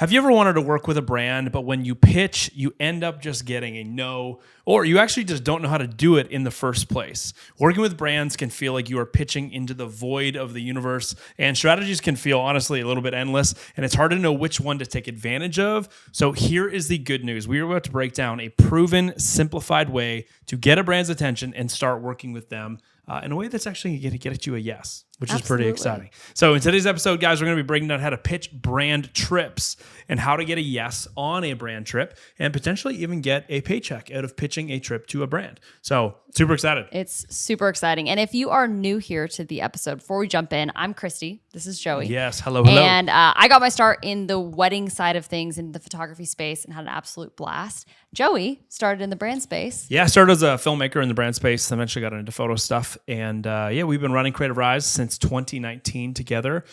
Have you ever wanted to work with a brand, but when you pitch, you end up just getting a no, or you actually just don't know how to do it in the first place? Working with brands can feel like you are pitching into the void of the universe, and strategies can feel honestly a little bit endless, and it's hard to know which one to take advantage of. So here is the good news. We are about to break down a proven, simplified way to get a brand's attention and start working with them in a way that's actually going to get you a yes, which is pretty exciting. So in today's episode, guys, we're going to be breaking down how to pitch brand trips and how to get a yes on a brand trip and potentially even get a paycheck out of pitching a trip to a brand. So super excited. It's super exciting. And if you are new here to the episode, before we jump in, I'm Christy. This is Joey. Yes. Hello. And I got my start in the wedding side of things in the photography space and had an absolute blast. Joey started in the brand space. Yeah, I started as a filmmaker in the brand space, eventually got into photo stuff. And we've been running Creative Rise since 2019 together,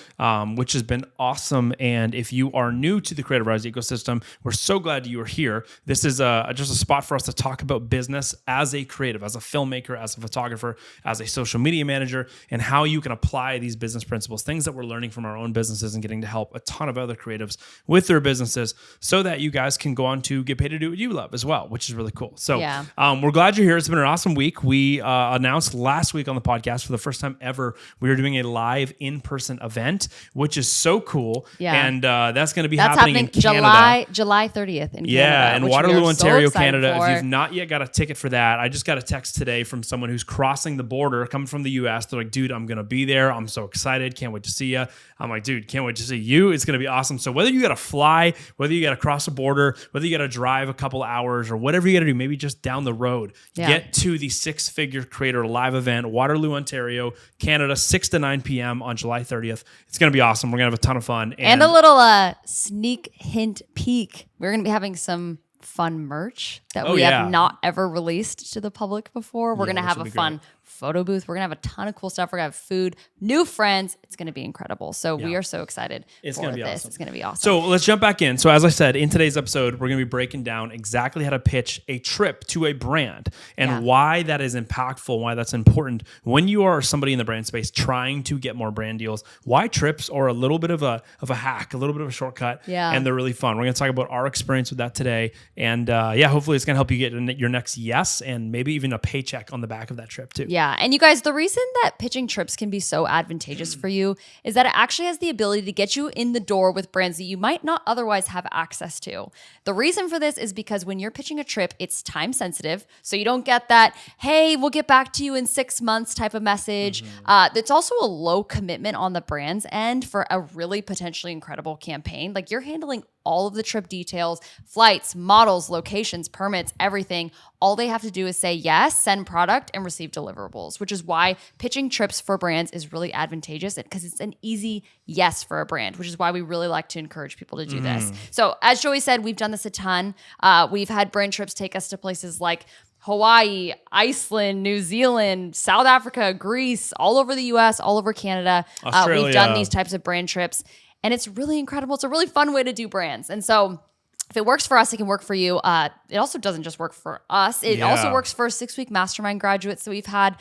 which has been awesome. And if you are new to the Creative Rise ecosystem, we're so glad you are here. This is just a spot for us to talk about business as a creative, as a filmmaker, as a photographer, as a social media manager, and how you can apply these business principles, things that we're learning from our own businesses and getting to help a ton of other creatives with their businesses so that you guys can go on to get paid to do what you love as well, which is really cool. So we're glad you're here. It's been an awesome week. We announced last week on the podcast for the first time ever, we are doing a live in-person event, which is so cool. Yeah. And that's going to be happening in Canada. July 30th in Canada. Yeah, in Waterloo, Ontario, Canada. If you've not yet got a ticket for that, I just got a text today from someone who's crossing the border, coming from the US. They're like, dude, I'm going to be there. I'm so excited. Can't wait to see you. I'm like, dude, can't wait to see you. It's going to be awesome. So whether you got to fly, whether you got to cross the border, whether you got to drive a couple hours or whatever you got to do, maybe just down the road, get to the Six Figure Creator live event, Waterloo, Ontario, Canada, 6 to 9 p.m. on July 30th. It's going to be awesome. We're going to have a ton of fun. And a little sneak hint peek. We're going to be having some fun merch that we have not ever released to the public before. We're going to have a fun photo booth. We're going to have a ton of cool stuff. We're going to have food, new friends. It's going to be incredible. So we are so excited for this. Awesome. It's going to be awesome. So let's jump back in. So as I said, in today's episode, we're going to be breaking down exactly how to pitch a trip to a brand and why that is impactful, why that's important when you are somebody in the brand space trying to get more brand deals, why trips are a little bit of a hack, a little bit of a shortcut, and they're really fun. We're going to talk about our experience with that today. And hopefully it's going to help you get your next yes and maybe even a paycheck on the back of that trip too. Yeah. And you guys, the reason that pitching trips can be so advantageous for you is that it actually has the ability to get you in the door with brands that you might not otherwise have access to. The reason for this is because when you're pitching a trip, it's time sensitive. So you don't get that, hey, we'll get back to you in 6 months type of message. It's also a low commitment on the brand's end for a really potentially incredible campaign. Like you're handling all of the trip details, flights, models, locations, permits, everything. All they have to do is say yes, send product, and receive deliverables, which is why pitching trips for brands is really advantageous because it's an easy yes for a brand, which is why we really like to encourage people to do this. So as Joey said, we've done this a ton. We've had brand trips take us to places like Hawaii, Iceland, New Zealand, South Africa, Greece, all over the US, all over Canada. Australia. We've done these types of brand trips. And it's really incredible. It's a really fun way to do brands. And so if it works for us, it can work for you. It also doesn't just work for us. It also works for 6-week mastermind graduates that we've had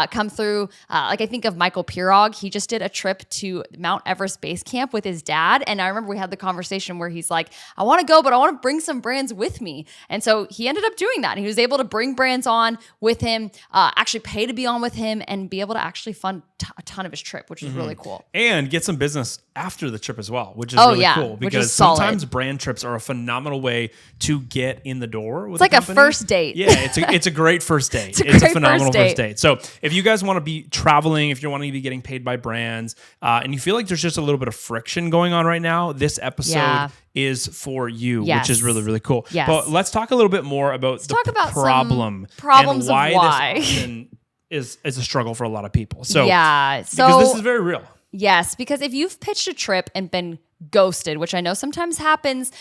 come through. Like I think of Michael Pirog. He just did a trip to Mount Everest Base Camp with his dad. And I remember we had the conversation where he's like, I want to go, but I want to bring some brands with me. And so he ended up doing that. He was able to bring brands on with him, actually pay to be on with him and be able to actually fund a ton of his trip, which is really cool. And get some business after the trip as well, which is really cool because sometimes brand trips are a phenomenal way to get in the door with it's like a first date. Yeah, it's a great first date. It's a phenomenal first date. So if you guys want to be traveling, if you want to be getting paid by brands, and you feel like there's just a little bit of friction going on right now, this episode is for you, which is really, really cool. Yes. But let's talk a little bit more about problems and why this option is a struggle for a lot of people. So because this is very real. Yes, because if you've pitched a trip and been ghosted, which I know sometimes happens,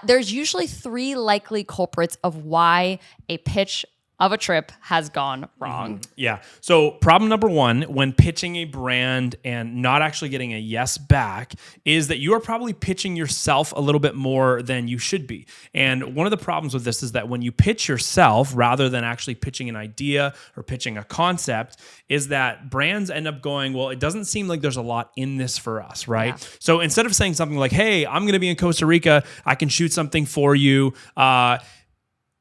there's usually 3 likely culprits of why a pitch of a trip has gone wrong. Yeah. So problem number one, when pitching a brand and not actually getting a yes back, is that you are probably pitching yourself a little bit more than you should be. And one of the problems with this is that when you pitch yourself rather than actually pitching an idea or pitching a concept, is that brands end up going, well, it doesn't seem like there's a lot in this for us, right? Yeah. So instead of saying something like, hey, I'm going to be in Costa Rica, I can shoot something for you,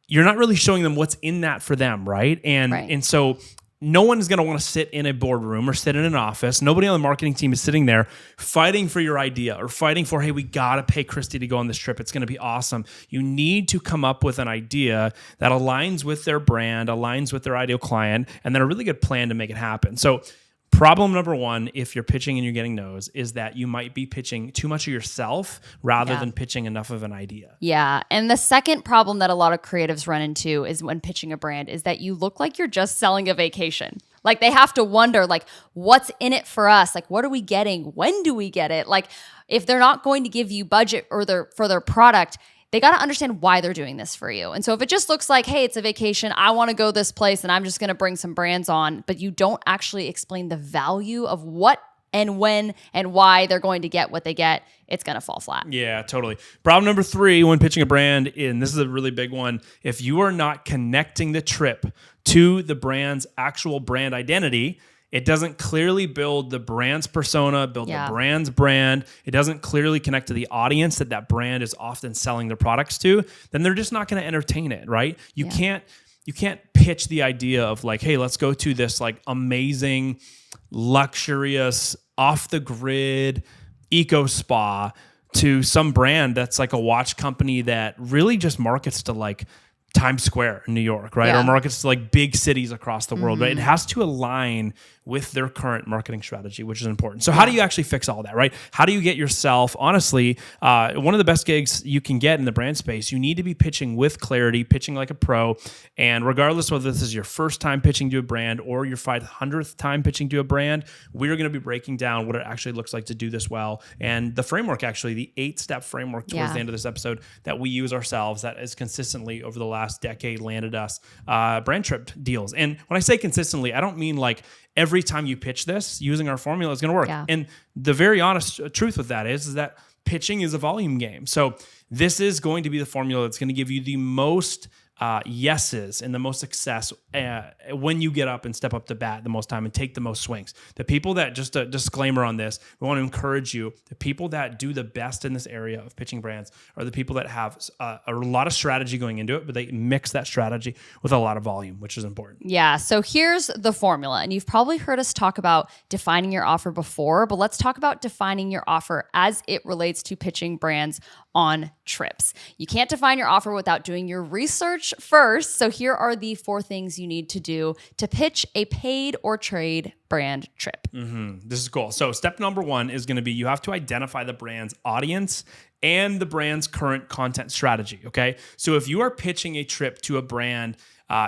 you're not really showing them what's in that for them, right? And so no one is going to want to sit in a boardroom or sit in an office. Nobody on the marketing team is sitting there fighting for your idea or fighting for, hey, we got to pay Christy to go on this trip. It's going to be awesome. You need to come up with an idea that aligns with their brand, aligns with their ideal client, and then a really good plan to make it happen. So problem number one, if you're pitching and you're getting no's, is that you might be pitching too much of yourself rather than pitching enough of an idea. Yeah. And the second problem that a lot of creatives run into is when pitching a brand is that you look like you're just selling a vacation. Like they have to wonder, like, what's in it for us? Like, what are we getting? When do we get it? Like, if they're not going to give you budget or for their product, they got to understand why they're doing this for you. And so if it just looks like, hey, it's a vacation, I want to go this place and I'm just going to bring some brands on, but you don't actually explain the value of what and when and why they're going to get what they get, it's going to fall flat. Yeah, totally. Problem number three when pitching a brand, and this is a really big one, if you are not connecting the trip to the brand's actual brand identity, it doesn't clearly build the brand's persona, build the brand's brand. It doesn't clearly connect to the audience that brand is often selling their products to. Then they're just not going to entertain it, right? You can't pitch the idea of like, hey, let's go to this like amazing, luxurious, off the grid eco spa to some brand that's like a watch company that really just markets to like Times Square in New York, right? Or markets to like big cities across the world, right? It has to align with their current marketing strategy, which is important. So how do you actually fix all that, right? How do you get yourself, honestly, one of the best gigs you can get in the brand space, you need to be pitching with clarity, pitching like a pro. And regardless whether this is your first time pitching to a brand or your 500th time pitching to a brand, we're going to be breaking down what it actually looks like to do this well. And the framework, actually, the 8-step framework towards the end of this episode that we use ourselves that has consistently over the last decade landed us brand trip deals. And when I say consistently, I don't mean like every time you pitch this, using our formula is going to work. Yeah. And the very honest truth with that is that pitching is a volume game. So this is going to be the formula that's going to give you the most yeses and the most success when you get up and step up to bat the most time and take the most swings. The people that, just a disclaimer on this, we want to encourage you, the people that do the best in this area of pitching brands are the people that have a lot of strategy going into it, but they mix that strategy with a lot of volume, which is important. Yeah. So here's the formula. And you've probably heard us talk about defining your offer before, but let's talk about defining your offer as it relates to pitching brands on trips. You can't define your offer without doing your research first. So here are the 4 things you need to do to pitch a paid or trade brand trip. This is cool. So step number 1 is going to be you have to identify the brand's audience and the brand's current content strategy. Okay. So if you are pitching a trip to a brand,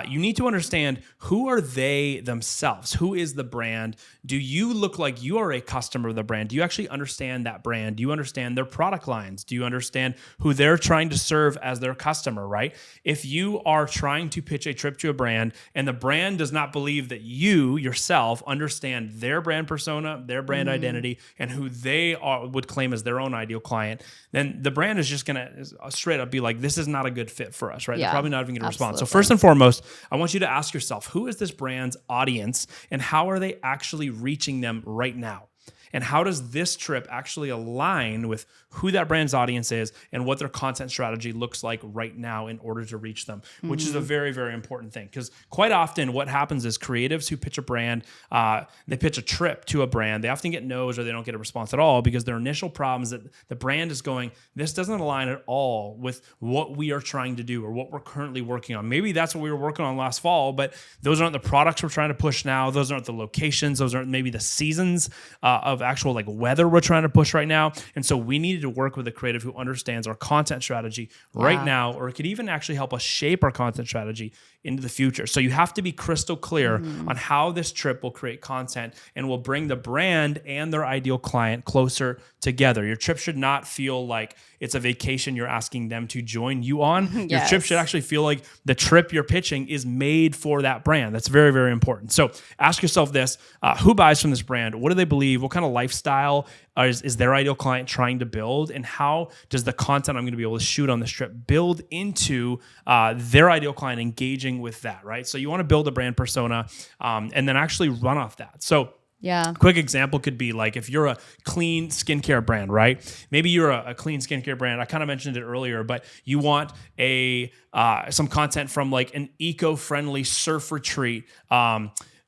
you need to understand who are they themselves? Who is the brand? Do you look like you are a customer of the brand? Do you actually understand that brand? Do you understand their product lines? Do you understand who they're trying to serve as their customer, right? If you are trying to pitch a trip to a brand and the brand does not believe that you yourself understand their brand persona, their brand identity, and who they would claim as their own ideal client, then the brand is just going to straight up be like, this is not a good fit for us, right? They're probably not even going to respond. So first and foremost, I want you to ask yourself, who is this brand's audience and how are they actually reaching them right now? And how does this trip actually align with who that brand's audience is and what their content strategy looks like right now in order to reach them, which is a very, very important thing. Because quite often what happens is creatives who pitch a brand, they pitch a trip to a brand, they often get no's or they don't get a response at all because their initial problem is that the brand is going, this doesn't align at all with what we are trying to do or what we're currently working on. Maybe that's what we were working on last fall, but those aren't the products we're trying to push now. Those aren't the locations. Those aren't maybe the seasons of actual like weather we're trying to push right now. And so we needed to work with a creative who understands our content strategy right now, or it could even actually help us shape our content strategy into the future. So you have to be crystal clear on how this trip will create content and will bring the brand and their ideal client closer together. Your trip should not feel like it's a vacation you're asking them to join you on. Your Yes. trip should actually feel like the trip you're pitching is made for that brand. That's very, very important. So ask yourself this, who buys from this brand? What do they believe? What kind of lifestyle is their ideal client trying to build? And how does the content I'm going to be able to shoot on this trip build into their ideal client engaging with that, right? So you want to build a brand persona and then actually run off that. So Yeah. quick example could be like if you're a clean skincare brand, right? Maybe you're a clean skincare brand. I kind of mentioned it earlier, but you want some content from like an eco-friendly surf retreat,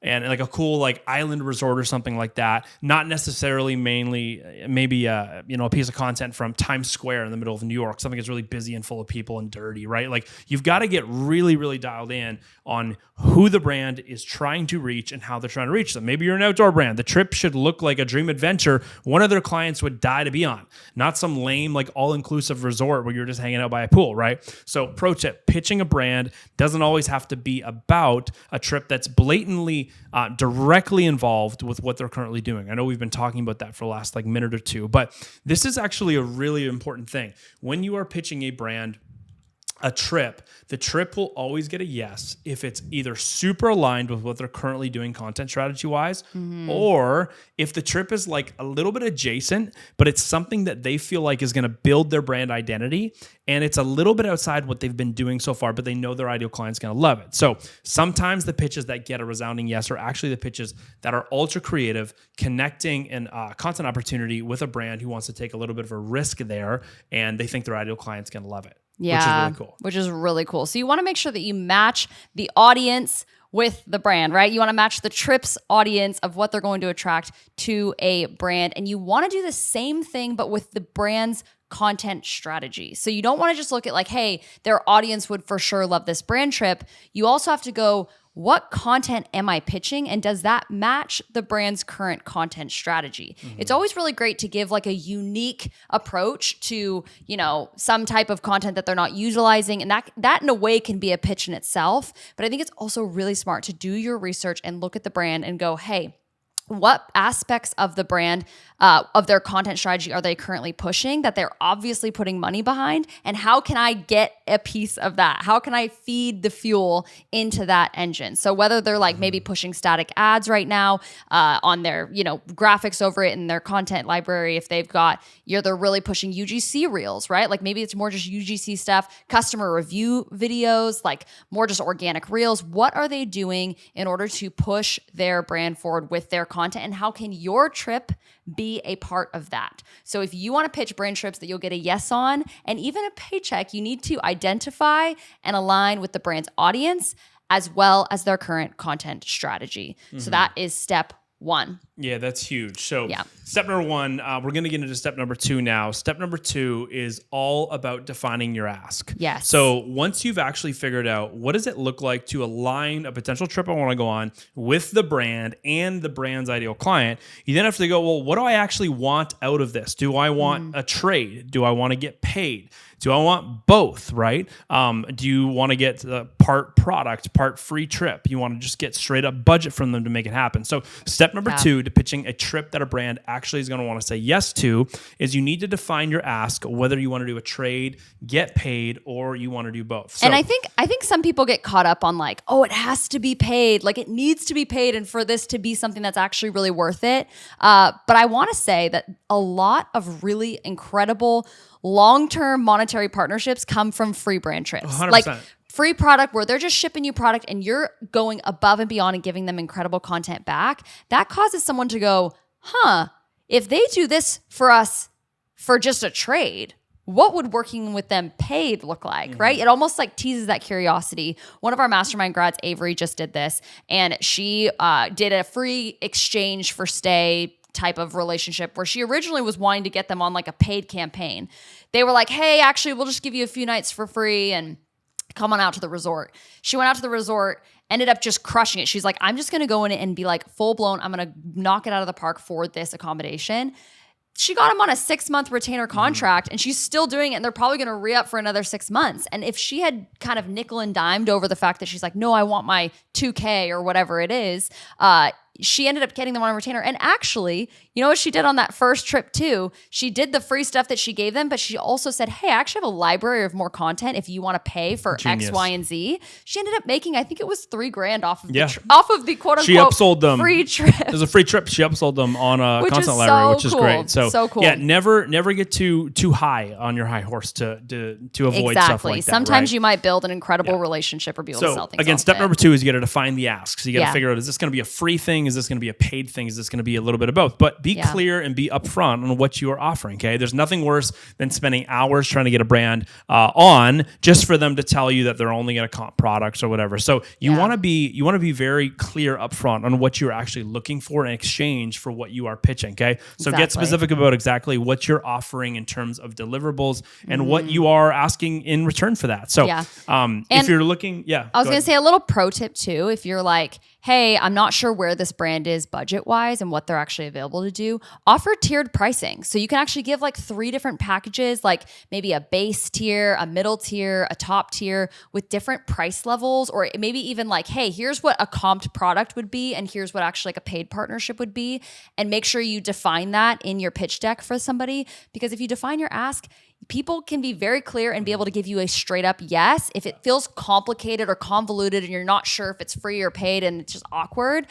and like a cool like island resort or something like that. Not necessarily mainly maybe a piece of content from Times Square in the middle of New York, something that's really busy and full of people and dirty, right? Like you've got to get really, really dialed in on who the brand is trying to reach and how they're trying to reach them. Maybe you're an outdoor brand. The trip should look like a dream adventure one of their clients would die to be on, not some lame like all-inclusive resort where you're just hanging out by a pool, right? So pro tip, pitching a brand doesn't always have to be about a trip that's blatantly directly involved with what they're currently doing. I know we've been talking about that for the last like minute or two, but this is actually a really important thing. When you are pitching a brand, a trip, the trip will always get a yes if it's either super aligned with what they're currently doing content strategy wise, or if the trip is like a little bit adjacent, but it's something that they feel like is going to build their brand identity. And it's a little bit outside what they've been doing so far, but they know their ideal client's going to love it. So sometimes the pitches that get a resounding yes are actually the pitches that are ultra creative, connecting an content opportunity with a brand who wants to take a little bit of a risk there, and they think their ideal client's going to love it. Yeah, which is really cool. Which is really cool. So you want to make sure that you match the audience with the brand, right? You want to match the trip's audience of what they're going to attract to a brand. And you want to do the same thing, but with the brand's content strategy. So you don't want to just look at like, hey, their audience would for sure love this brand trip. You also have to go, what content am I pitching? And does that match the brand's current content strategy? It's always really great to give like a unique approach to, some type of content that they're not utilizing. And that in a way can be a pitch in itself. But I think it's also really smart to do your research and look at the brand and go, hey, what aspects of the brand, of their content strategy are they currently pushing that they're obviously putting money behind? And how can I get a piece of that? How can I feed the fuel into that engine? So whether they're like maybe pushing static ads right now on their, graphics over it in their content library, if they've got, they're really pushing UGC reels, right? Like maybe it's more just UGC stuff, customer review videos, like more just organic reels. What are they doing in order to push their brand forward with their content, and how can your trip be a part of that? So if you want to pitch brand trips that you'll get a yes on and even a paycheck, you need to identify and align with the brand's audience as well as their current content strategy. So that is step one. Yeah, that's huge. So Yeah. step number one, we're going to get into step number two now. Step number two is all about defining your ask. Yes. So once you've actually figured out what does it look like to align a potential trip I want to go on with the brand and the brand's ideal client, you then have to go, well, what do I actually want out of this? Do I want a trade? Do I want to get paid? Do I want both, right? Do you want to get part product, part free trip? You want to just get straight up budget from them to make it happen. So step number two to pitching a trip that a brand actually is going to want to say yes to is you need to define your ask, whether you want to do a trade, get paid, or you want to do both. So, and I think some people get caught up on like, oh, it has to be paid. Like it needs to be paid. And for this to be something that's actually really worth it. But I want to say that a lot of really incredible long-term monetary partnerships come from free brand trips. 100%. Like free product where they're just shipping you product and you're going above and beyond and giving them incredible content back. That causes someone to go, if they do this for us for just a trade, what would working with them paid look like, right? It almost like teases that curiosity. One of our mastermind grads, Avery, just did this, and she did a free exchange for stay type of relationship where she originally was wanting to get them on like a paid campaign. They were like, hey, actually, we'll just give you a few nights for free and come on out to the resort. She went out to the resort, ended up just crushing it. She's like, I'm just going to go in and be like full blown. I'm going to knock it out of the park for this accommodation. She got him on a 6-month retainer contract and she's still doing it. And they're probably going to re-up for another 6 months. And if she had kind of nickel and dimed over the fact that she's like, no, I want my $2,000 or whatever it is, she ended up getting them on a retainer. And actually, you know what she did on that first trip too? She did the free stuff that she gave them, but she also said, hey, I actually have a library of more content if you want to pay for Genius. X, Y, and Z. She ended up making, I think it was $3,000 off of Yeah. off of the quote unquote She upsold them. free trip. It was a free trip. She upsold them on a Which content is library, so which is cool. great. So cool. Yeah, never get too high on your high horse to avoid stuff like that. Sometimes right? you might build an incredible relationship or be able to sell things. Again, off step it. number 2 is you got to define the ask. So you got to figure out, is this going to be a free thing? Is this going to be a paid thing? Is this going to be a little bit of both? But be clear and be upfront on what you are offering. Okay, there's nothing worse than spending hours trying to get a brand on just for them to tell you that they're only going to comp products or whatever. So you want to be very clear upfront on what you're actually looking for in exchange for what you are pitching. Okay, so get specific about exactly what you're offering in terms of deliverables and what you are asking in return for that. So if you're looking, I was going to say a little pro tip too. If you're like, hey, I'm not sure where this brand is budget-wise and what they're actually available to do, offer tiered pricing. So you can actually give like 3 different packages, like maybe a base tier, a middle tier, a top tier with different price levels, or maybe even like, hey, here's what a comped product would be and here's what actually like a paid partnership would be. And make sure you define that in your pitch deck for somebody, because if you define your ask, people can be very clear and be able to give you a straight up yes. If it feels complicated or convoluted and you're not sure if it's free or paid and it's just awkward,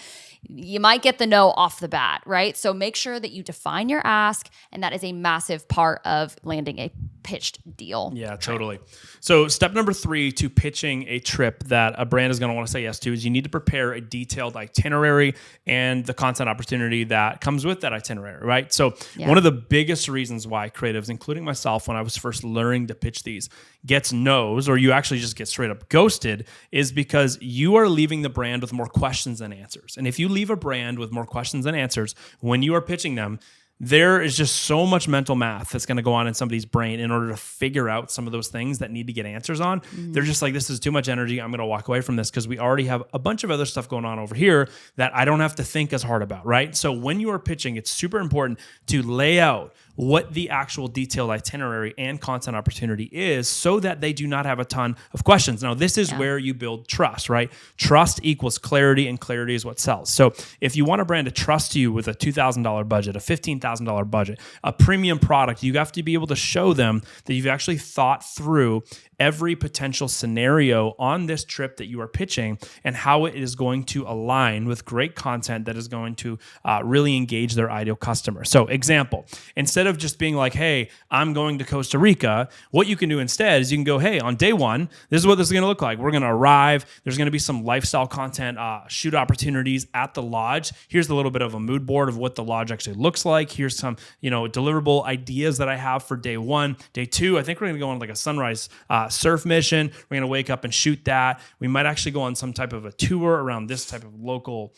you might get the no off the bat, right? So make sure that you define your ask, and that is a massive part of landing a pitched deal. Yeah, totally. So step number 3 to pitching a trip that a brand is going to want to say yes to is you need to prepare a detailed itinerary and the content opportunity that comes with that itinerary, right? So one of the biggest reasons why creatives, including myself, when I was first learning to pitch these, gets no's, or you actually just get straight up ghosted, is because you are leaving the brand with more questions than answers. And if you leave a brand with more questions than answers when you are pitching them, there is just so much mental math that's going to go on in somebody's brain in order to figure out some of those things that need to get answers on. They're just like, this is too much energy. I'm going to walk away from this because we already have a bunch of other stuff going on over here that I don't have to think as hard about, right? So when you are pitching, it's super important to lay out what the actual detailed itinerary and content opportunity is so that they do not have a ton of questions. Now, this is where you build trust, right? Trust equals clarity, and clarity is what sells. So if you want a brand to trust you with a $2,000 budget, a $15,000 budget, a premium product, you have to be able to show them that you've actually thought through every potential scenario on this trip that you are pitching and how it is going to align with great content that is going to really engage their ideal customer. So example, instead of just being like, hey, I'm going to Costa Rica, what you can do instead is you can go, hey, on day 1, this is what this is going to look like. We're going to arrive. There's going to be some lifestyle content, shoot opportunities at the lodge. Here's a little bit of a mood board of what the lodge actually looks like. Here's some, deliverable ideas that I have for day 1. Day 2, I think we're going to go on like a sunrise surf mission. We're going to wake up and shoot that. We might actually go on some type of a tour around this type of local,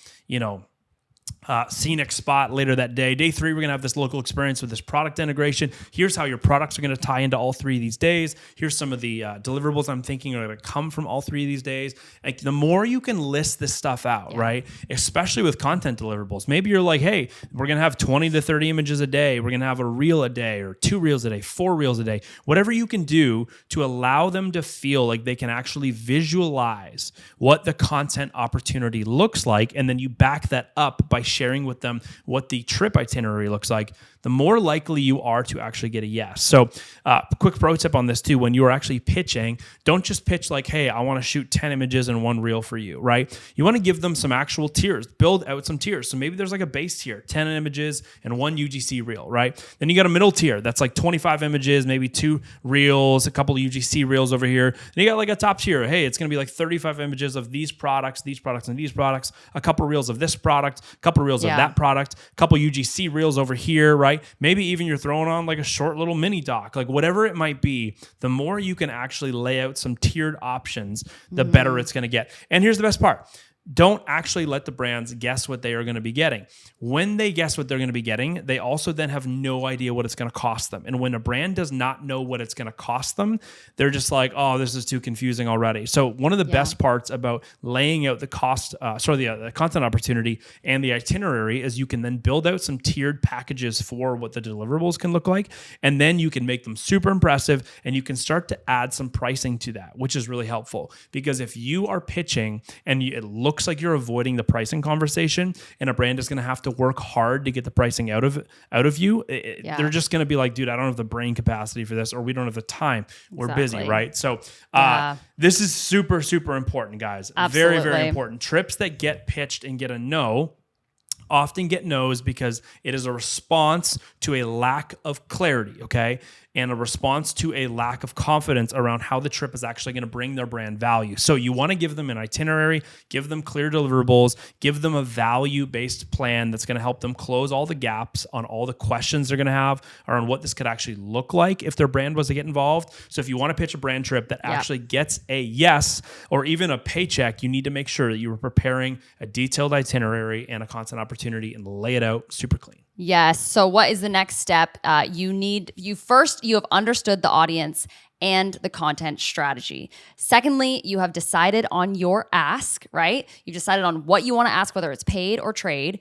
scenic spot later that day. Day 3, we're going to have this local experience with this product integration. Here's how your products are going to tie into all 3 of these days. Here's some of the deliverables I'm thinking are going to come from all 3 of these days. Like, the more you can list this stuff out, right? Especially with content deliverables. Maybe you're like, hey, we're going to have 20 to 30 images a day. We're going to have a reel a day, or 2 reels a day, 4 reels a day. Whatever you can do to allow them to feel like they can actually visualize what the content opportunity looks like, and then you back that up by sharing with them what the trip itinerary looks like, the more likely you are to actually get a yes. So quick pro tip on this too, when you are actually pitching, don't just pitch like, hey, I want to shoot 10 images and 1 reel for you, right? You want to give them some actual tiers, build out some tiers. So maybe there's like a base tier, 10 images and 1 UGC reel, right? Then you got a middle tier that's like 25 images, maybe 2 reels, a couple of UGC reels over here. Then you got like a top tier. Hey, it's going to be like 35 images of these products, and these products, a couple reels of this product, a couple reels of that product, a couple UGC reels over here, right? Maybe even you're throwing on like a short little mini doc, like whatever it might be. The more you can actually lay out some tiered options, the better it's going to get. And here's the best part. Don't actually let the brands guess what they are going to be getting. When they guess what they're going to be getting, they also then have no idea what it's going to cost them. And when a brand does not know what it's going to cost them, they're just like, oh, this is too confusing already. So one of the best parts about laying out the the content opportunity and the itinerary is you can then build out some tiered packages for what the deliverables can look like. And then you can make them super impressive, and you can start to add some pricing to that, which is really helpful. Because if you are pitching and it looks looks like you're avoiding the pricing conversation, and a brand is going to have to work hard to get the pricing out of you, they're just going to be like, dude, I don't have the brain capacity for this, or we don't have the time. We're busy, right? So this is super, super important, guys. Absolutely. Very, very important. Trips that get pitched and get a no often get no's because it is a response to a lack of clarity, okay? And a response to a lack of confidence around how the trip is actually going to bring their brand value. So you want to give them an itinerary, give them clear deliverables, give them a value-based plan that's going to help them close all the gaps on all the questions they're going to have around what this could actually look like if their brand was to get involved. So if you want to pitch a brand trip that actually gets a yes or even a paycheck, you need to make sure that you are preparing a detailed itinerary and a content opportunity and lay it out super clean. Yes. So what is the next step? You have understood the audience and the content strategy. Secondly, you have decided on your ask, right? You've decided on what you want to ask, whether it's paid or trade.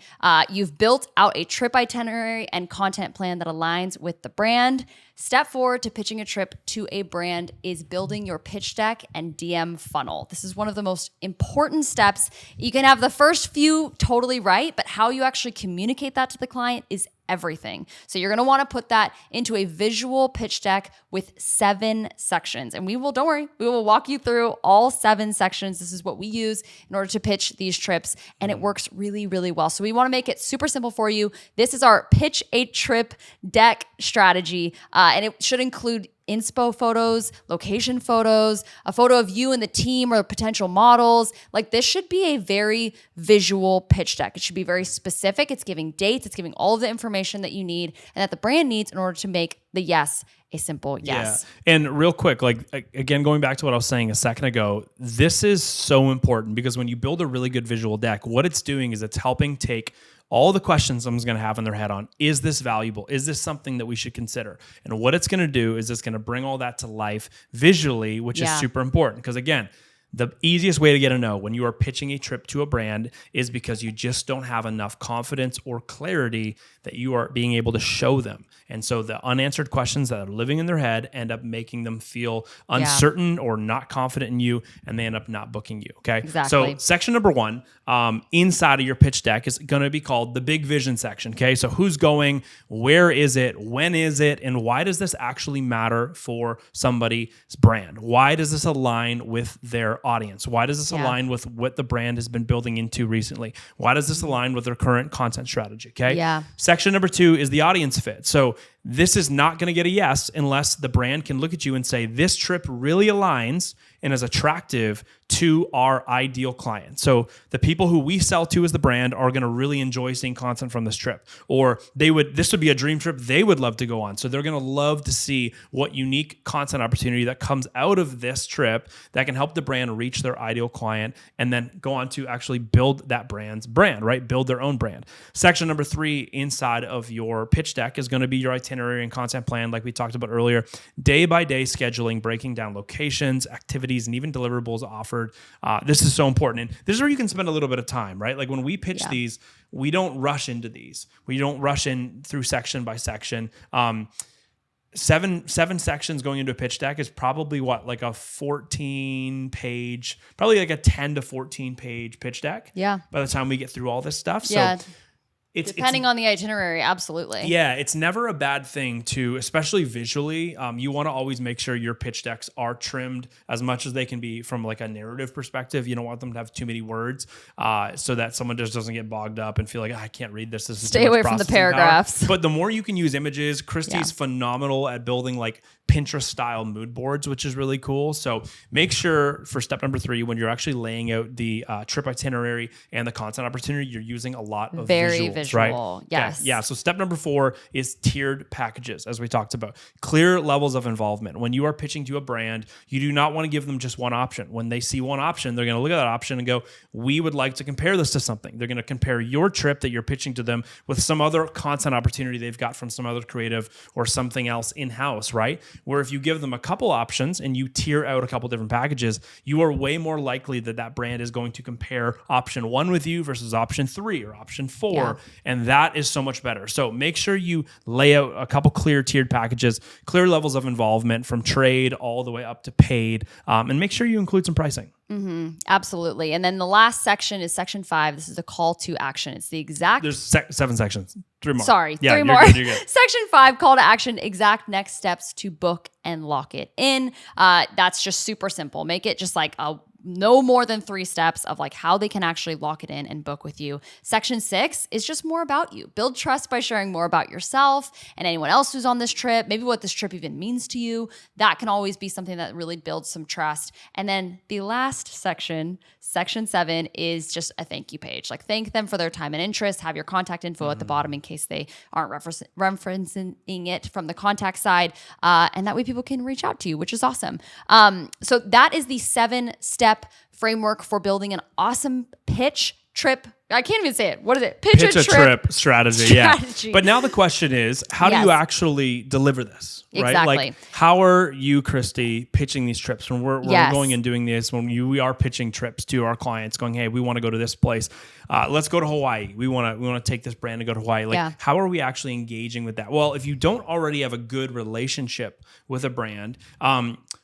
You've built out a trip itinerary and content plan that aligns with the brand. Step forward to pitching a trip to a brand is building your pitch deck and DM funnel. This is one of the most important steps. You can have the first few totally right, but how you actually communicate that to the client is everything. So you're going to want to put that into a visual pitch deck with 7 sections. And don't worry, we will walk you through all 7 sections. This is what we use in order to pitch these trips. And it works really, really well. So we want to make it super simple for you. This is our pitch a trip deck strategy. And it should include inspo photos, location photos, a photo of you and the team or potential models. Like, this should be a very visual pitch deck. It should be very specific. It's giving dates. It's giving all of the information that you need and that the brand needs in order to make the yes a simple yes. Yeah. And real quick, like, again, going back to what I was saying a second ago, this is so important because when you build a really good visual deck, what it's doing is it's helping take all the questions someone's going to have in their head on, is this valuable? Is this something that we should consider? And what it's going to do is it's going to bring all that to life visually, which is super important. Because again, the easiest way to get a no when you are pitching a trip to a brand is because you just don't have enough confidence or clarity that you are being able to show them. And so the unanswered questions that are living in their head end up making them feel uncertain or not confident in you, and they end up not booking you. Okay. Exactly. So section number 1 inside of your pitch deck is going to be called the big vision section. Okay. So who's going, where is it, when is it, and why does this actually matter for somebody's brand? Why does this align with their audience? Why does this align with what the brand has been building into recently? Why does this align with their current content strategy? Okay. Yeah. Section number 2 is the audience fit. So this is not going to get a yes unless the brand can look at you and say, this trip really aligns and is attractive to our ideal client. So the people who we sell to as the brand are going to really enjoy seeing content from this trip, or this would be a dream trip they would love to go on. So they're going to love to see what unique content opportunity that comes out of this trip that can help the brand reach their ideal client and then go on to actually build that brand's brand, right? Build their own brand. Section number 3 inside of your pitch deck is going to be your itinerary and content plan, like we talked about earlier. Day by day scheduling, breaking down locations, activities, and even deliverables offered. This is so important. And this is where you can spend a little bit of time, right? Like when we pitch these, we don't rush into these. We don't rush in through section by section. Seven sections going into a pitch deck is probably like a 14 page, probably like a 10 to 14 page pitch deck. Yeah. By the time we get through all this stuff. Yeah. So depending on the itinerary, absolutely. Yeah, it's never a bad thing to, especially visually, you want to always make sure your pitch decks are trimmed as much as they can be from like a narrative perspective. You don't want them to have too many words so that someone just doesn't get bogged up and feel like, I can't read this. This is Stay away from the paragraphs. But the more you can use images, Christy's phenomenal at building like Pinterest style mood boards, which is really cool. So make sure for step number 3, when you're actually laying out the trip itinerary and the content opportunity, you're using a lot of very visuals, visual, right? yes. Yeah. So step number 4 is tiered packages, as we talked about. Clear levels of involvement. When you are pitching to a brand, you do not want to give them just one option. When they see one option, they're going to look at that option and go, we would like to compare this to something. They're going to compare your trip that you're pitching to them with some other content opportunity they've got from some other creative or something else in-house, right? Where if you give them a couple options and you tier out a couple different packages, you are way more likely that that brand is going to compare option 1 with you versus option 3 or option 4. And that is so much better. So make sure you lay out a couple clear tiered packages, clear levels of involvement from trade all the way up to paid, and make sure you include some pricing. Absolutely. And then the last section is section 5. This is the call to action. It's the exact. There's 7 sections. 3 more. Sorry, yeah, 3 more. Good, you're good. Section 5, call to action, exact next steps to book and lock it in. That's just super simple. Make it just like no more than 3 steps of like how they can actually lock it in and book with you. Section 6 is just more about you. Build trust by sharing more about yourself and anyone else who's on this trip, maybe what this trip even means to you. That can always be something that really builds some trust. And then the last section, section 7, is just a thank you page. Like thank them for their time and interest, have your contact info at the bottom in case they aren't referencing it from the contact side. And that way people can reach out to you, which is awesome. So that is the 7-step framework for building an awesome pitch trip. I can't even say it. What is it? Pitch a trip strategy. Yeah. But now the question is, how do you actually deliver this? Right? Exactly. Like, how are you, Christy, pitching these trips when we're going and doing this? When we are pitching trips to our clients, going, hey, we want to go to this place. Let's go to Hawaii. We want to take this brand and go to Hawaii. Like, how are we actually engaging with that? Well, if you don't already have a good relationship with a brand,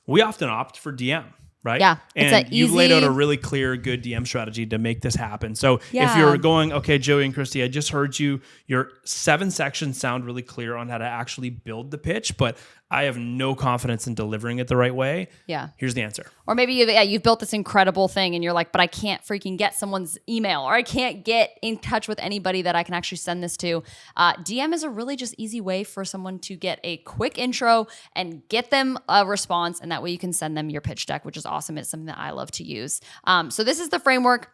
we often opt for DM. Right? Yeah. And you've laid out a really clear, good DM strategy to make this happen. So if you're going, okay, Joey and Christy, I just heard you, your 7 sections sound really clear on how to actually build the pitch, but I have no confidence in delivering it the right way. Yeah. Here's the answer. Or maybe you've built this incredible thing and you're like, but I can't freaking get someone's email, or I can't get in touch with anybody that I can actually send this to. DM is a really just easy way for someone to get a quick intro and get them a response. And that way you can send them your pitch deck, which is awesome. It's something that I love to use. So this is the framework.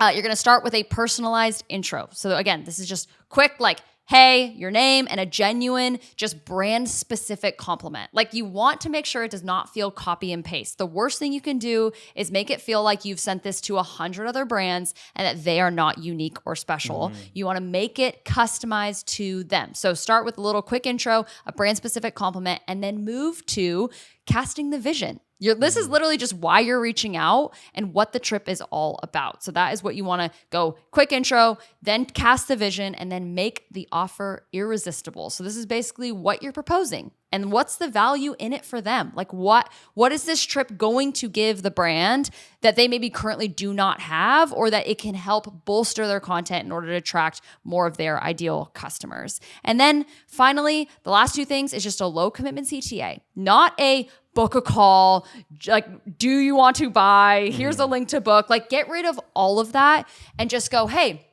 You're going to start with a personalized intro. So again, this is just quick, like, hey, your name, and a genuine, just brand specific compliment. Like you want to make sure it does not feel copy and paste. The worst thing you can do is make it feel like you've sent this to 100 other brands and that they are not unique or special. You want to make it customized to them. So start with a little quick intro, a brand specific compliment, and then move to casting the vision. This is literally just why you're reaching out and what the trip is all about. So that is what you want to go quick intro, then cast the vision, and then make the offer irresistible. So this is basically what you're proposing and what's the value in it for them. Like what is this trip going to give the brand that they maybe currently do not have, or that it can help bolster their content in order to attract more of their ideal customers. And then finally, the last 2 things is just a low commitment CTA, not a book a call, like, do you want to buy? Here's a link to book. Like, get rid of all of that and just go, hey,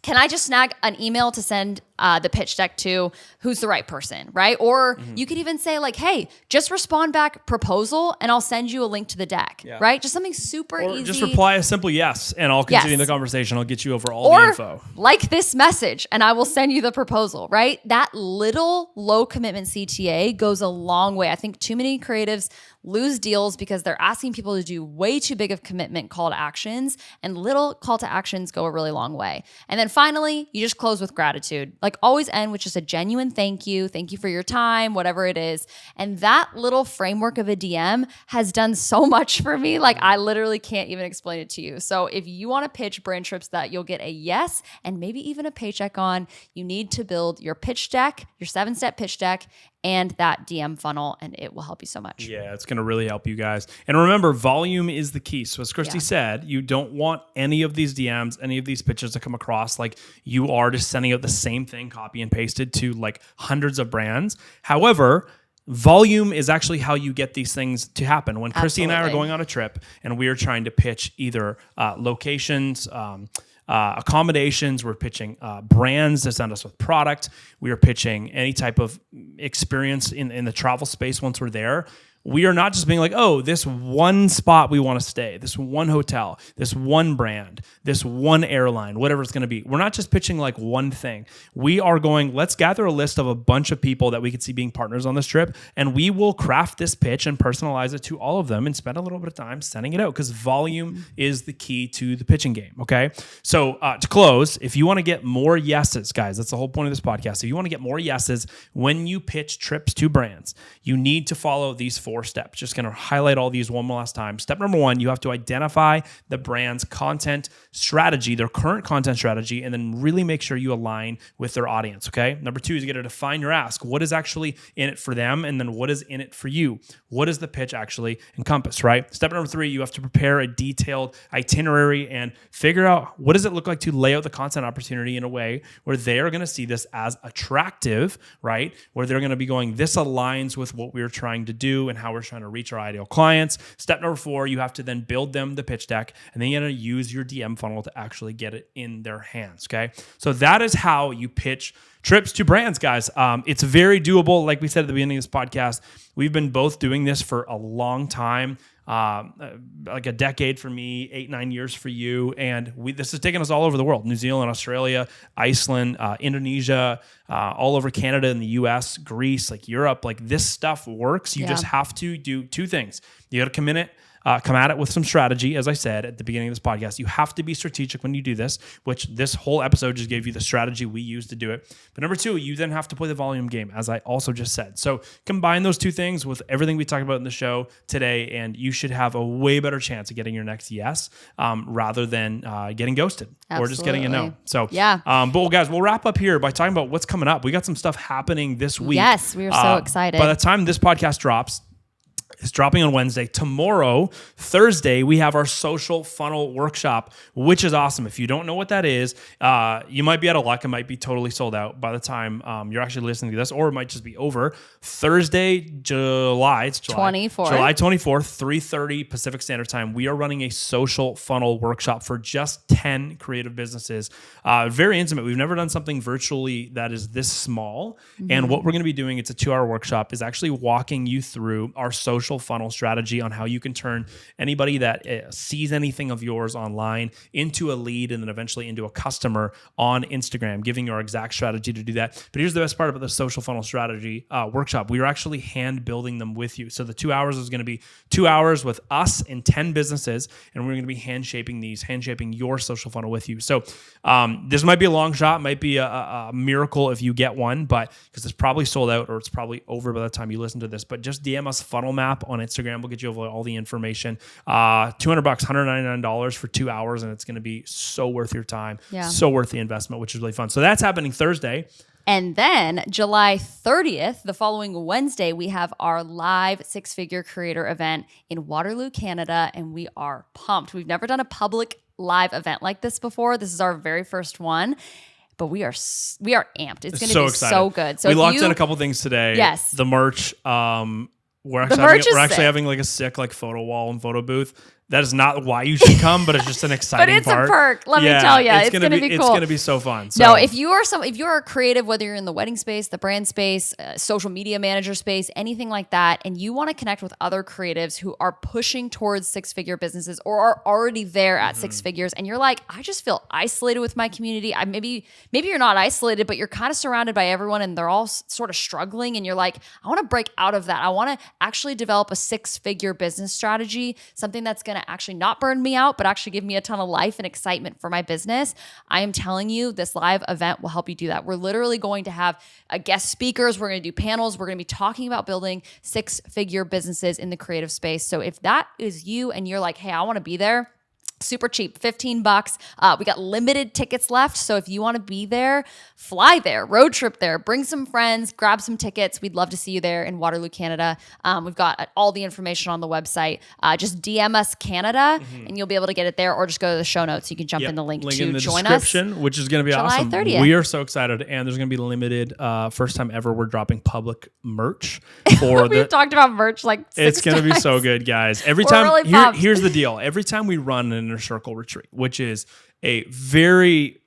can I just snag an email to send the pitch deck to who's the right person, right? Or you could even say like, hey, just respond back proposal and I'll send you a link to the deck, right? Just something super easy. Just reply a simple yes and I'll continue the conversation. I'll get you over all the info. Like this message and I will send you the proposal, right? That little low commitment CTA goes a long way. I think too many creatives lose deals because they're asking people to do way too big of commitment call to actions, and little call to actions go a really long way. And then finally, you just close with gratitude. Like always end with just a genuine thank you for your time, whatever it is. And that little framework of a DM has done so much for me. Like I literally can't even explain it to you. So if you want to pitch brand trips that you'll get a yes and maybe even a paycheck on, you need to build your pitch deck, your 7-step pitch deck, and that DM funnel, and it will help you so much. Yeah, it's going to really help you guys. And remember, volume is the key. So as Christy said, you don't want any of these DMs, any of these pitches to come across like you are just sending out the same thing, copy and pasted to like hundreds of brands. However, volume is actually how you get these things to happen. When Christy and I are going on a trip and we are trying to pitch either locations, accommodations, we're pitching brands to send us with product, we are pitching any type of experience in the travel space once we're there. We are not just being like, oh, this one spot we want to stay, this one hotel, this one brand, this one airline, whatever it's going to be. We're not just pitching like one thing. We are going, let's gather a list of a bunch of people that we could see being partners on this trip, and we will craft this pitch and personalize it to all of them and spend a little bit of time sending it out, because volume is the key to the pitching game, okay? So to close, if you want to get more yeses, guys, that's the whole point of this podcast. If you want to get more yeses when you pitch trips to brands, you need to follow these 4 4 steps. Just going to highlight all these one last time. Step number 1, you have to identify the brand's content strategy, their current content strategy, and then really make sure you align with their audience, okay? Number 2 is you got to define your ask. What is actually in it for them, and then what is in it for you? What does the pitch actually encompass, right? Step number 3, you have to prepare a detailed itinerary and figure out what does it look like to lay out the content opportunity in a way where they are going to see this as attractive, right? Where they're going to be going, this aligns with what we're trying to do and how we're trying to reach our ideal clients. Step number 4, you have to then build them the pitch deck, and then you got to use your DM funnel to actually get it in their hands, okay? So that is how you pitch trips to brands, guys. It's very doable. Like we said at the beginning of this podcast, we've been both doing this for a long time. Like a decade for me, 8-9 years for you. And this has taken us all over the world: New Zealand, Australia, Iceland, Indonesia, all over Canada and the US, Greece, like Europe. Like this stuff works. You just have to do 2 things. You got to come at it with some strategy. As I said at the beginning of this podcast, you have to be strategic when you do this, which this whole episode just gave you the strategy we use to do it. But number 2, you then have to play the volume game, as I also just said. So combine those 2 things with everything we talked about in the show today, and you should have a way better chance of getting your next yes, rather than getting ghosted or just getting a no. So but guys, we'll wrap up here by talking about what's coming up. We got some stuff happening this week. Yes, we are so excited. By the time this podcast drops, it's dropping on Wednesday. Tomorrow, Thursday, we have our social funnel workshop, which is awesome. If you don't know what that is, you might be out of luck. It might be totally sold out by the time you're actually listening to this, or it might just be over. Thursday, July 24th, 3:30 Pacific Standard Time, we are running a social funnel workshop for just 10 creative businesses. Very intimate. We've never done something virtually that is this small. Mm-hmm. And what we're going to be doing, it's a 2-hour workshop, is actually walking you through our social funnel strategy on how you can turn anybody that sees anything of yours online into a lead and then eventually into a customer on Instagram, giving you our exact strategy to do that. But here's the best part about the social funnel strategy workshop. We are actually hand building them with you. So the 2 hours is going to be 2 hours with us and 10 businesses, and we're going to be hand shaping your social funnel with you. So this might be a long shot, might be a miracle if you get one, but because it's probably sold out or it's probably over by the time you listen to this, but just DM us funnel map on Instagram. We'll get you all the information. $200, $199 for 2 hours, and it's going to be so worth your time. Yeah. So worth the investment, which is really fun. So that's happening Thursday. And then July 30th, the following Wednesday, we have our live 6-figure creator event in Waterloo, Canada, and we are pumped. We've never done a public live event like this before. This is our very first one. But we are amped. It's going to be excited. So good. So we locked in a couple things today. Yes. The merch. We're actually having like a sick like photo wall and photo booth. That is not why you should come, but it's just an exciting part. But it's a perk. Let me tell you, it's gonna be cool. It's gonna be so fun. So. No, if you're a creative, whether you're in the wedding space, the brand space, social media manager space, anything like that, and you want to connect with other creatives who are pushing towards 6-figure businesses or are already there at 6 figures, and you're like, I just feel isolated with my community. Maybe you're not isolated, but you're kind of surrounded by everyone, and they're all sort of struggling, and you're like, I want to break out of that. I want to actually develop a 6-figure business strategy, something that's going to actually not burn me out, but actually give me a ton of life and excitement for my business. I am telling you, this live event will help you do that. We're literally going to have guest speakers. We're going to do panels. We're going to be talking about building 6-figure businesses in the creative space. So if that is you and you're like, hey, I want to be there, super cheap, $15. We got limited tickets left. So if you want to be there, fly there, road trip there, bring some friends, grab some tickets. We'd love to see you there in Waterloo, Canada. We've got all the information on the website. Just DM us Canada and you'll be able to get it there, or just go to the show notes. You can jump in the link to in the join description, us. Which is going to be July awesome. 30th. We are so excited, and there's going to be limited, first time ever, we're dropping public merch for We've talked about merch like 6 It's going to be so good, guys. Every time, really here's the deal. Every time we run an Inner Circle retreat, which is a very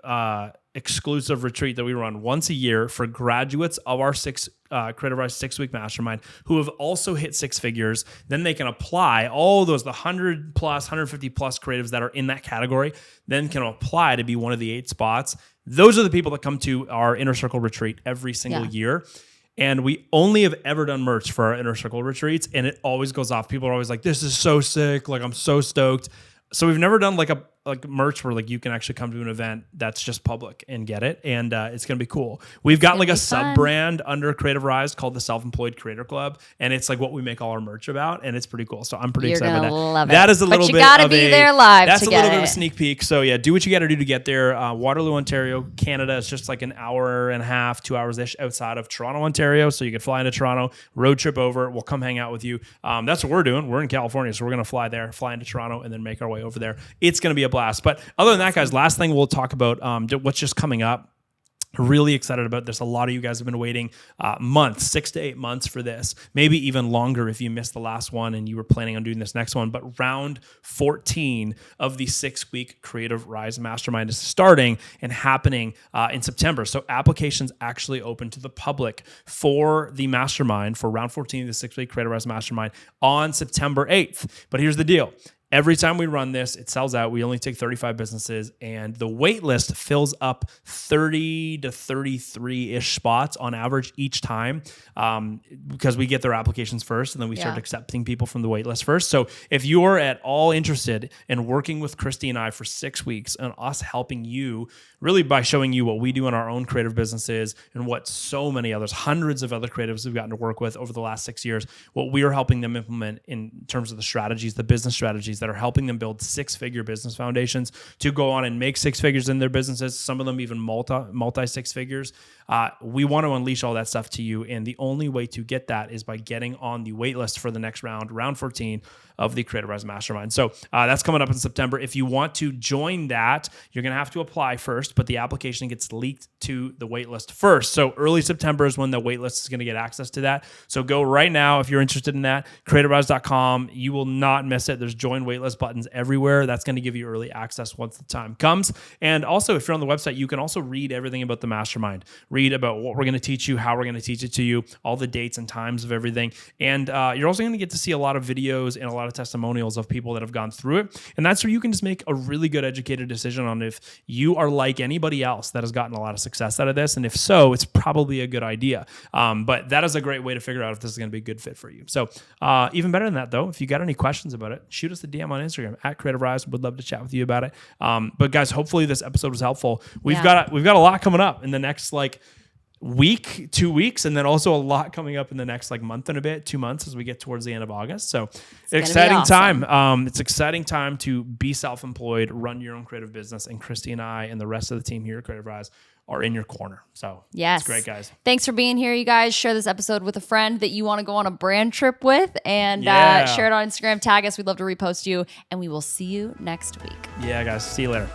exclusive retreat that we run once a year for graduates of our Creative Rise 6-week mastermind who have also hit 6 figures. Then they can apply all those, the 100 plus, 150 plus creatives that are in that category, then can apply to be one of the 8 spots. Those are the people that come to our Inner Circle retreat every single year. And we only have ever done merch for our Inner Circle retreats, and it always goes off. People are always like, this is so sick. Like, I'm so stoked. So we've never done like like merch where like you can actually come to an event that's just public and get it, and it's gonna be cool. We've got like a sub brand under Creative Rise called the Self-Employed Creator Club, and it's like what we make all our merch about, and it's pretty cool. So I'm pretty excited about that. Love that it. is a little but bit. You gotta be there live. That's to a get little bit it. of a sneak peek. So yeah, do what you got to do to get there. Waterloo, Ontario, Canada. It's just like an hour and a half, 2 hours ish outside of Toronto, Ontario. So you can fly into Toronto, road trip over. We'll come hang out with you. That's what we're doing. We're in California, so we're gonna fly there, fly into Toronto, and then make our way over there. It's gonna be a blast. But other than that, guys, last thing we'll talk about what's just coming up. Really excited about this. A lot of you guys have been waiting months, 6 to 8 months for this, maybe even longer if you missed the last one and you were planning on doing this next one. But round 14 of the 6-week Creative Rise Mastermind is starting and happening in September. So applications actually open to the public for the mastermind for round 14 of the 6-week Creative Rise Mastermind on September 8th. But here's the deal. Every time we run this, it sells out. We only take 35 businesses, and the wait list fills up 30 to 33-ish spots on average each time because we get their applications first, and then we start accepting people from the wait list first. So if you're at all interested in working with Christy and I for 6 weeks and us helping you, really by showing you what we do in our own creative businesses and what so many others, hundreds of other creatives we've gotten to work with over the last 6 years, what we are helping them implement in terms of the strategies, the business strategies that are helping them build 6-figure business foundations to go on and make 6 figures in their businesses, some of them even multi 6 figures. We want to unleash all that stuff to you, and the only way to get that is by getting on the wait list for the next round 14 of the Creative Rise Mastermind. So that's coming up in September. If you want to join that, you're going to have to apply first, but the application gets leaked to the wait list first. So early September is when the wait list is going to get access to that. So go right now if you're interested in that, creativerise.com. You will not miss it. There's join waitlist buttons everywhere. That's going to give you early access once the time comes. And also, if you're on the website, you can also read everything about the mastermind. Read about what we're going to teach you, how we're going to teach it to you, all the dates and times of everything. And you're also going to get to see a lot of videos and a lot of testimonials of people that have gone through it. And that's where you can just make a really good educated decision on if you are like anybody else that has gotten a lot of success out of this. And if so, it's probably a good idea. But that is a great way to figure out if this is going to be a good fit for you. So even better than that, though, if you got any questions about it, shoot us a DM on Instagram at Creative Rise. Would love to chat with you about it. But guys, hopefully this episode was helpful. We've got a lot coming up in the next week, 2 weeks, and then also a lot coming up in the next month and a bit, 2 months as we get towards the end of August. So exciting time. It's exciting time to be self-employed, run your own creative business, and Christy and I and the rest of the team here at Creative Rise are in your corner. So yes, it's great, guys. Thanks for being here, you guys. Share this episode with a friend that you want to go on a brand trip with, and share it on Instagram. Tag us. We'd love to repost you, and we will see you next week. Yeah, guys. See you later.